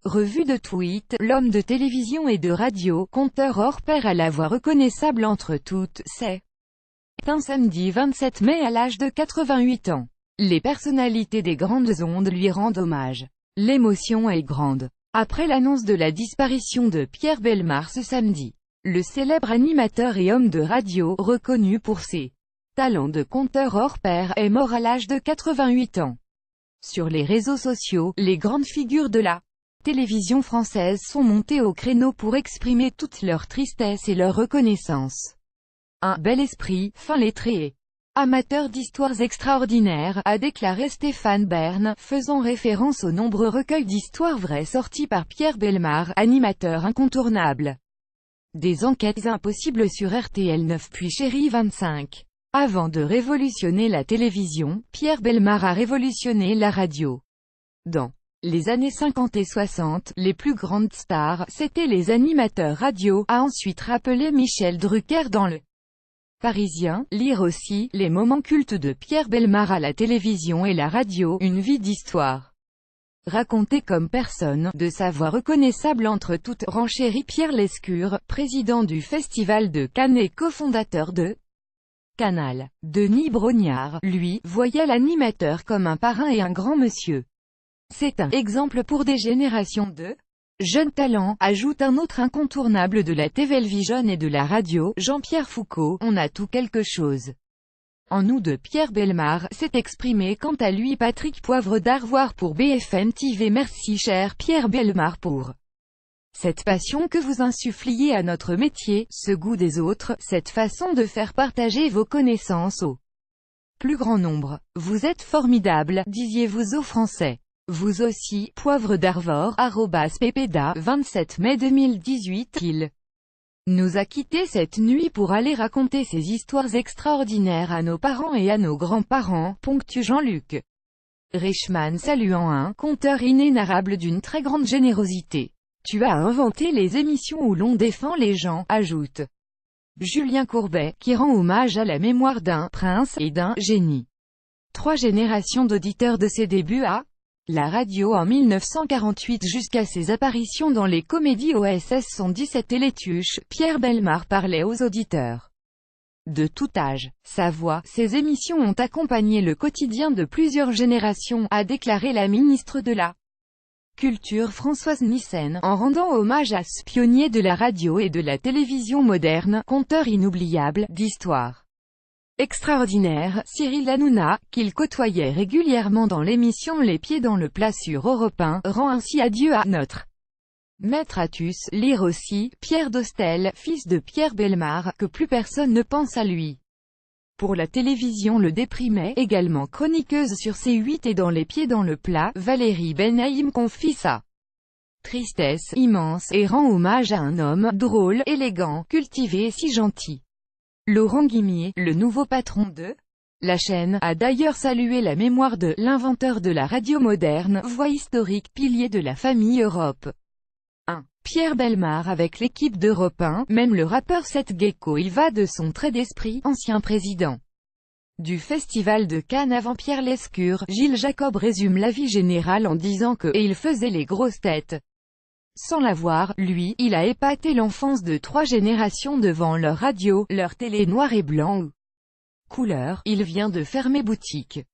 Revue de tweets, l'homme de télévision et de radio, conteur hors pair à la voix reconnaissable entre toutes, c'est un samedi 27 mai à l'âge de 88 ans. Les personnalités des grandes ondes lui rendent hommage. L'émotion est grande. Après l'annonce de la disparition de Pierre Bellemare ce samedi, le célèbre animateur et homme de radio, reconnu pour ses talents de conteur hors pair, est mort à l'âge de 88 ans. Sur les réseaux sociaux, les grandes figures de la télévision française sont montées au créneau pour exprimer toute leur tristesse et leur reconnaissance. Un bel esprit, fin lettré et amateur d'histoires extraordinaires, a déclaré Stéphane Bern, faisant référence aux nombreux recueils d'histoires vraies sortis par Pierre Bellemare, animateur incontournable des Enquêtes impossibles sur RTL 9 puis Chérie 25. Avant de révolutionner la télévision, Pierre Bellemare a révolutionné la radio. Dans les années 50 et 60, les plus grandes stars, c'étaient les animateurs radio, a ensuite rappelé Michel Drucker dans Le Parisien. Lire aussi, les moments cultes de Pierre Bellemare à la télévision et la radio, une vie d'histoire racontée comme personne, de sa voix reconnaissable entre toutes, renchérit Pierre Lescure, président du Festival de Cannes et cofondateur de Canal. Denis Brognard, lui, voyait l'animateur comme un parrain et un grand monsieur. C'est un exemple pour des générations de jeunes talents, ajoute un autre incontournable de la télévision et de la radio, Jean-Pierre Foucault. On a tout quelque chose en nous de Pierre Bellemare, s'est exprimé quant à lui Patrick Poivre d'Arvoir pour BFM TV. Merci cher Pierre Bellemare pour cette passion que vous insuffliez à notre métier, ce goût des autres, cette façon de faire partager vos connaissances au plus grand nombre. Vous êtes formidable, disiez-vous aux Français. Vous aussi, Poivre d'Arvor, @ppda, 27 mai 2018, il nous a quittés cette nuit pour aller raconter ces histoires extraordinaires à nos parents et à nos grands-parents, ponctue Jean-Luc Reichmann saluant un conteur inénarrable d'une très grande générosité. Tu as inventé les émissions où l'on défend les gens, ajoute Julien Courbet, qui rend hommage à la mémoire d'un prince et d'un génie. 3 générations d'auditeurs de ses débuts à la radio en 1948 jusqu'à ses apparitions dans les comédies OSS 117 et Les Tuches, Pierre Bellemare parlait aux auditeurs de tout âge. Sa voix, ses émissions ont accompagné le quotidien de plusieurs générations, a déclaré la ministre de la Culture Françoise Nyssen, en rendant hommage à ce pionnier de la radio et de la télévision moderne, conteur inoubliable d'histoire extraordinaire, Cyril Hanouna, qu'il côtoyait régulièrement dans l'émission Les Pieds dans le plat sur Europe 1, rend ainsi adieu à notre maître Athus. Lire aussi, Pierre Dostel, fils de Pierre Bellemare, que plus personne ne pense à lui. Pour la télévision le déprimait, également chroniqueuse sur C8 et dans Les Pieds dans le plat, Valérie Benahim confie sa tristesse immense, et rend hommage à un homme drôle, élégant, cultivé et si gentil. Laurent Guimier, le nouveau patron de la chaîne, a d'ailleurs salué la mémoire de l'inventeur de la radio moderne, voix historique, pilier de la famille Europe 1. Pierre Bellemare avec l'équipe d'Europe 1, même le rappeur Seth Gecko y va de son trait d'esprit, ancien président du Festival de Cannes avant Pierre Lescure. Gilles Jacob résume la vie générale en disant que « et il faisait les grosses têtes ». Sans l'avoir, lui, il a épaté l'enfance de 3 générations devant leur radio, leur télé noir et blanc ou couleur. Il vient de fermer boutique.